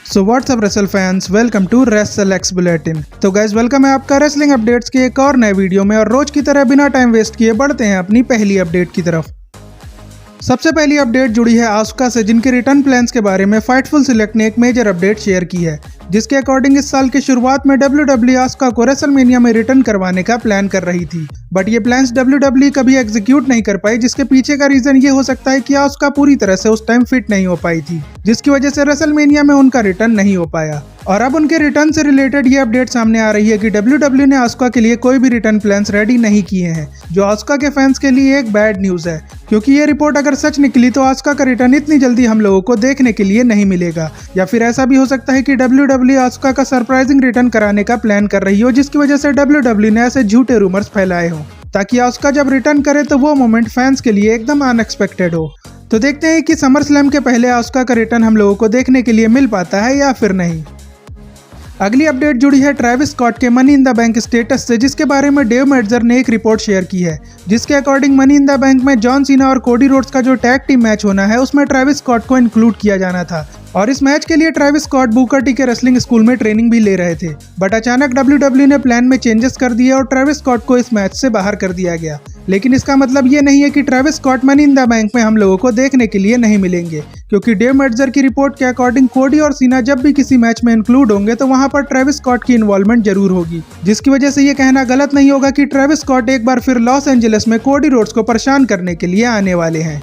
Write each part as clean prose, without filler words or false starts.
So what's up wrestle fans, welcome to wrestle X bulletin. तो guys welcome है आपका wrestling updates के एक और नए वीडियो में। और रोज की तरह बिना टाइम वेस्ट किए बढ़ते हैं अपनी पहली अपडेट की तरफ। सबसे पहली अपडेट जुड़ी है आसुका से, जिनके रिटर्न प्लान्स के बारे में फाइटफुल सिलेक्ट ने एक मेजर अपडेट शेयर की है, जिसके अकॉर्डिंग इस साल के शुरुआत में WWE आसुका को रेसलमेनिया में रिटर्न करवाने का प्लान कर रही थी। बट ये प्लान्स WWE कभी एग्जीक्यूट नहीं कर पाई, जिसके पीछे का रीजन ये हो सकता है कि आसुका पूरी तरह से उस टाइम फिट नहीं हो पाई थी, जिसकी वजह से रेसलमेनिया में उनका रिटर्न नहीं हो पाया। और अब उनके रिटर्न से रिलेटेड ये अपडेट सामने आ रही है कि WWE ने आसुका के लिए कोई भी रिटर्न प्लान्स रेडी नहीं किए हैं, जो आसुका के फैंस के लिए एक बैड न्यूज है, क्योंकि ये रिपोर्ट अगर सच निकली तो आसुका का रिटर्न इतनी जल्दी हम लोगों को देखने के लिए नहीं मिलेगा। या फिर ऐसा भी हो सकता है कि WWE आसुका का सरप्राइजिंग रिटर्न कराने का प्लान कर रही हो, जिसकी वजह से WWE ने ऐसे झूठे रूमर्स फैलाए हो, ताकि आसुका जब रिटर्न करे तो वो मोमेंट फैंस के लिए एकदम अनएक्सपेक्टेड हो। तो देखते हैं कि समर स्लैम के पहले आसुका का रिटर्न हम लोगों को देखने के लिए मिल पाता है या फिर नहीं। अगली अपडेट जुड़ी है ट्रेविस स्कॉट के money in the bank status से, जिसके बारे में डेव मेडजर ने एक रिपोर्ट शेयर की है, जिसके according money in the bank में जॉन सीना और कोडी रोड्स का जो टैग टीम मैच होना है, उसमें ट्रेविस स्कॉट को इंक्लूड किया जाना था। और इस मैच के लिए ट्रेविस स्कॉट बुकर टी के रेसलिंग स्कूल में ट्रेनिंग भी ले रहे थे, बट अचानक WWE ने प्लान में चेंजेस कर दिए और ट्रेविस स्कॉट को इस मैच से बाहर कर दिया गया। लेकिन इसका मतलब ये नहीं है कि Travis Scott money in the bank में हम लोगों को देखने के लिए नहीं मिलेंगे, क्योंकि डेव मेडजर की रिपोर्ट के अकॉर्डिंग कोडी और सीना जब भी किसी मैच में इंक्लूड होंगे तो वहां पर ट्रेविस स्कॉट की इन्वॉल्वमेंट जरूर होगी, जिसकी वजह से ये कहना गलत नहीं होगा कि ट्रेविस स्कॉट एक बार फिर लॉस एंजलिस में कोडी रोड्स को परेशान करने के लिए आने वाले हैं।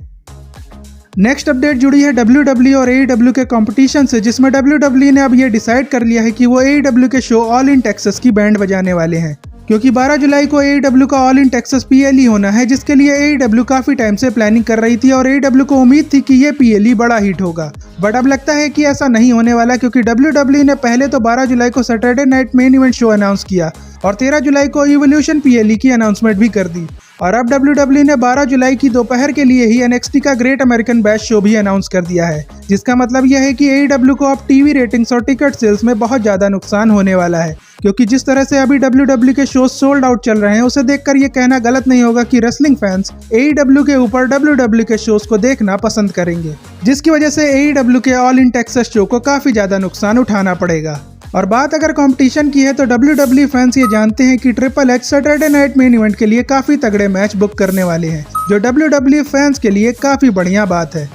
नेक्स्ट अपडेट जुड़ी है WWE और AEW के कंपटीशन से, जिसमें WWE ने अब ये डिसाइड कर लिया है कि वो AEW के शो ऑल इन टेक्सास की बैंड बजाने वाले हैं, क्योंकि 12 जुलाई को AEW का ऑल इन टेक्सास PLE होना है, जिसके लिए AEW काफी टाइम से प्लानिंग कर रही थी और AEW को उम्मीद थी कि ये PLE बड़ा हिट होगा। बट अब लगता है कि ऐसा नहीं होने वाला, क्योंकि WWE ने पहले तो 12 जुलाई को Saturday night main event show announce किया और 13 जुलाई को इवोल्यूशन PLE की अनाउंसमेंट भी कर दी। और अब WWE ने 12 जुलाई की दोपहर के लिए ही NXT का ग्रेट अमेरिकन बैश शो भी अनाउंस कर दिया है, जिसका मतलब यह है कि AEW को अब टीवी रेटिंग्स और टिकट सेल्स में बहुत ज्यादा नुकसान होने वाला है, क्योंकि जिस तरह से अभी WWE के शोज सोल्ड आउट चल रहे हैं, उसे देखकर ये कहना गलत नहीं होगा कि रेसलिंग फैंस AEW के ऊपर WWE के शोज को देखना पसंद करेंगे, जिसकी वजह से AEW के ऑल इन टेक्सास शो को काफी ज्यादा नुकसान उठाना पड़ेगा। और बात अगर कंपटीशन की है तो WWE फैंस ये जानते हैं कि triple H Saturday night main event के लिए काफी तगड़े मैच बुक करने वाले हैं, जो WWE फैंस के लिए काफी बढ़िया बात है।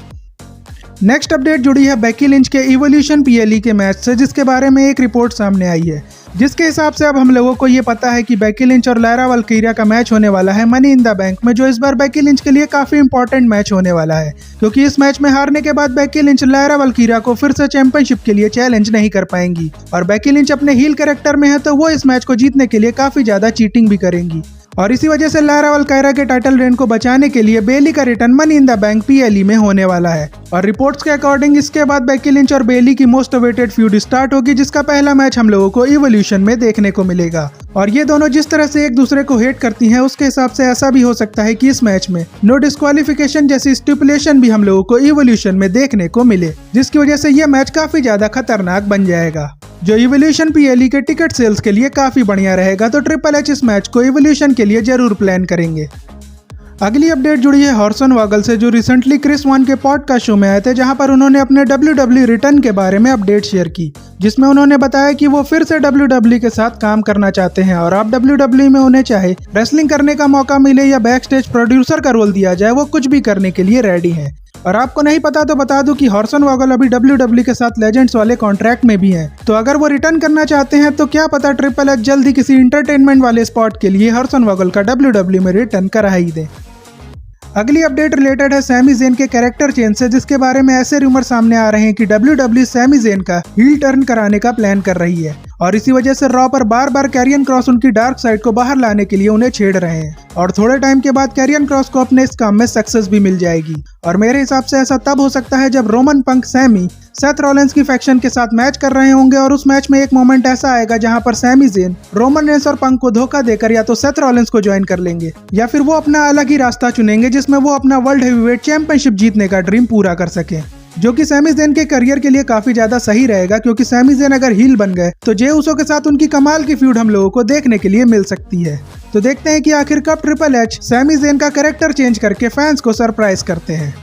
नेक्स्ट अपडेट जुड़ी है बेकी लिंच के इवोल्यूशन PLE के मैच से, जिसके बारे में एक रिपोर्ट सामने आई है, जिसके हिसाब से अब हम लोगों को ये पता है कि बेकी लिंच और लायरा वाल्किरिया का मैच होने वाला है मनी इन द बैंक में, जो इस बार बेकी लिंच के लिए काफी इंपॉर्टेंट मैच होने वाला है, क्योंकि इस मैच में हारने के बाद बेकी लिंच लायरा वाल्किरिया को फिर से चैंपियनशिप के लिए चैलेंज नहीं कर पाएंगी। और बेकी लिंच अपने हील कैरेक्टर में है, तो वो इस मैच को जीतने के लिए काफी ज्यादा चीटिंग भी करेंगी। और इसी वजह से लायरा वाल्किरिया के टाइटल रेन को बचाने के लिए बेली का return money in the bank PLE में होने वाला है। और रिपोर्ट्स के अकॉर्डिंग इसके बाद बेकी लिंच और बेली की मोस्ट अवेटेड फ्यूड स्टार्ट होगी, जिसका पहला मैच हम लोगों को इवोल्यूशन में देखने को मिलेगा। और ये दोनों जिस तरह से एक दूसरे को हेट करती हैं, उसके हिसाब से ऐसा भी हो सकता है कि इस मैच में नो डिस्क्वालिफिकेशन जैसी स्टिपुलेशन भी हम लोगों को इवोल्यूशन में देखने को मिले, जिसकी वजह से यह मैच काफी ज्यादा खतरनाक बन जाएगा, जो इवोल्यूशन PLE के टिकट सेल्स के लिए काफी बढ़िया रहेगा। तो ट्रिपल एच इस मैच को इवोल्यूशन के लिए जरूर प्लान करेंगे। अगली अपडेट जुड़ी है हॉर्सन वागल से, जो रिसेंटली क्रिस वन के पॉडकास्ट शो में आए थे, जहां पर उन्होंने अपने WWE रिटर्न के बारे में अपडेट शेयर की, जिसमें उन्होंने बताया कि वो फिर से WWE के साथ काम करना चाहते हैं और अब WWE में उन्हें चाहे रेसलिंग करने का मौका मिले या बैक स्टेज प्रोड्यूसर का रोल दिया जाए, वो कुछ भी करने के लिए रेडी हैं। और आपको नहीं पता तो बता दूं कि हॉर्सन वागल अभी WWE के साथ लेजेंड्स वाले कॉन्ट्रैक्ट में भी हैं, तो अगर वो रिटर्न करना चाहते हैं तो क्या पता ट्रिपल एच जल्दी किसी इंटरटेनमेंट वाले स्पॉट के लिए हॉर्सन वागल का WWE में रिटर्न करा ही दे। अगली अपडेट रिलेटेड है सैमी ज़ेन के कैरेक्टर चेंज से, जिसके बारे में ऐसे रूमर सामने आ रहे हैं कि WWE सैमी ज़ेन का हील टर्न कराने का प्लान कर रही है, और इसी वजह से रॉ पर बार बार कैरियन क्रॉस उनकी डार्क साइड को बाहर लाने के लिए उन्हें छेड़ रहे हैं। और थोड़े टाइम के बाद कैरियन क्रॉस को अपने इस काम में सक्सेस भी मिल जाएगी। और मेरे हिसाब से ऐसा तब हो सकता है जब रोमन पंक सैमी सेथ रॉलिंस की फैक्शन के साथ मैच कर रहे होंगे, और उस मैच में एक मोमेंट ऐसा आएगा जहां पर सैमी ज़ेन रोमन रेंस और पंक को धोखा देकर या तो सेथ रॉलिंस को ज्वाइन कर लेंगे, या फिर वो अपना अलग ही रास्ता चुनेंगे जिसमें वो अपना वर्ल्ड हेवीवेट चैंपियनशिप जीतने का ड्रीम पूरा कर सके। जो कि सैमी ज़ेन के करियर के लिए काफी ज्यादा सही रहेगा, क्योंकि सैमी ज़ेन अगर हील बन गए तो जे उसो के साथ उनकी कमाल की फ्यूड हम लोगों को देखने के लिए मिल सकती है। तो देखते हैं कि आखिर कब ट्रिपल एच सैमी ज़ेन का कैरेक्टर चेंज करके फैंस को सरप्राइज करते हैं।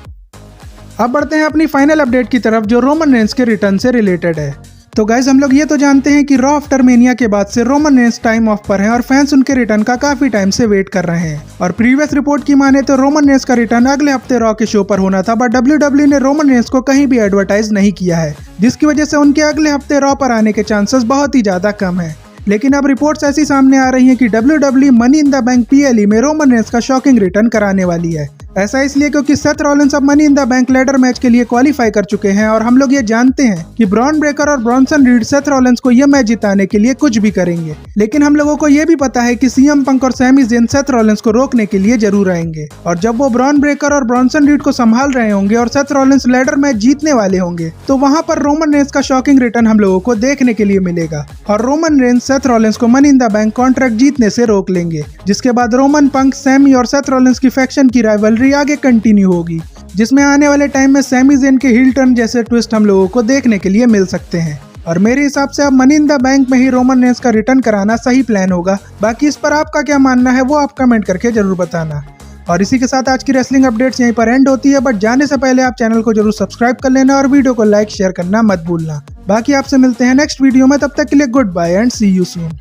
अब बढ़ते हैं अपनी फाइनल अपडेट की तरफ, जो रोमन रेंस के रिटर्न से रिलेटेड है। तो गाइज हम लोग ये तो जानते हैं कि रॉ आफ्टर मेनिया के बाद से रोमन रेंस टाइम ऑफ पर हैं और फैंस उनके रिटर्न का काफी टाइम से वेट कर रहे हैं। और प्रीवियस रिपोर्ट की माने तो रोमन रेंस का रिटर्न अगले हफ्ते रॉ के शो पर होना था, बट WWE ने रोमन रेंस को कहीं भी एडवर्टाइज नहीं किया है, जिसकी वजह से उनके अगले हफ्ते रॉ पर आने के चांसेस बहुत ही ज्यादा कम है। लेकिन अब रिपोर्ट्स ऐसी सामने आ रही हैं कि WWE money in the bank PLE में रोमन रेंस का शॉकिंग रिटर्न कराने वाली है। ऐसा इसलिए क्योंकि सेथ रॉलिंस अब money in the bank ladder match के लिए क्वालिफाई कर चुके हैं और हम लोग ये जानते हैं कि ब्रॉन ब्रेकर और ब्रॉन्सन रीड सेथ रॉलिंस को यह मैच जिताने के लिए कुछ भी करेंगे। लेकिन हम लोगों को यह भी पता है कि CM पंक और सैमी ज़ेन सेथ रॉलिंस को रोकने के लिए जरूर आएंगे, और जब वो ब्रॉन ब्रेकर और ब्रॉन्सन रीड को संभाल रहे होंगे और सेथ रॉलिंस लैडर मैच जीतने वाले होंगे, तो वहां पर रोमन रेंस का शॉकिंग रिटर्न हम लोगों को देखने के लिए मिलेगा और रोमन रेंस सेथ रॉलिंस को money in the bank contract जीतने से रोक लेंगे, जिसके बाद रोमन पंक, सैमी और सेथ रॉलिंस की फैक्शन की राइवलरी आगे कंटिन्यू होगी, जिसमें आने वाले टाइम में सैमी ज़ेन के हील टर्न जैसे ट्विस्ट हम लोगों को देखने के लिए मिल सकते हैं। और मेरे हिसाब से अब मनी इन द बैंक में ही रोमन रेंस का रिटर्न कराना सही प्लान होगा। बाकी इस पर आपका क्या मानना है वो आप कमेंट करके जरूर बताना। और इसी के साथ आज की रेसलिंग अपडेट्स यहीं पर एंड होती है, बट जाने से पहले आप चैनल को जरूर सब्सक्राइब कर लेना और वीडियो को लाइक शेयर करना मत भूलना। बाकी आपसे मिलते हैं नेक्स्ट वीडियो में, तब तक के लिए goodbye and see you soon.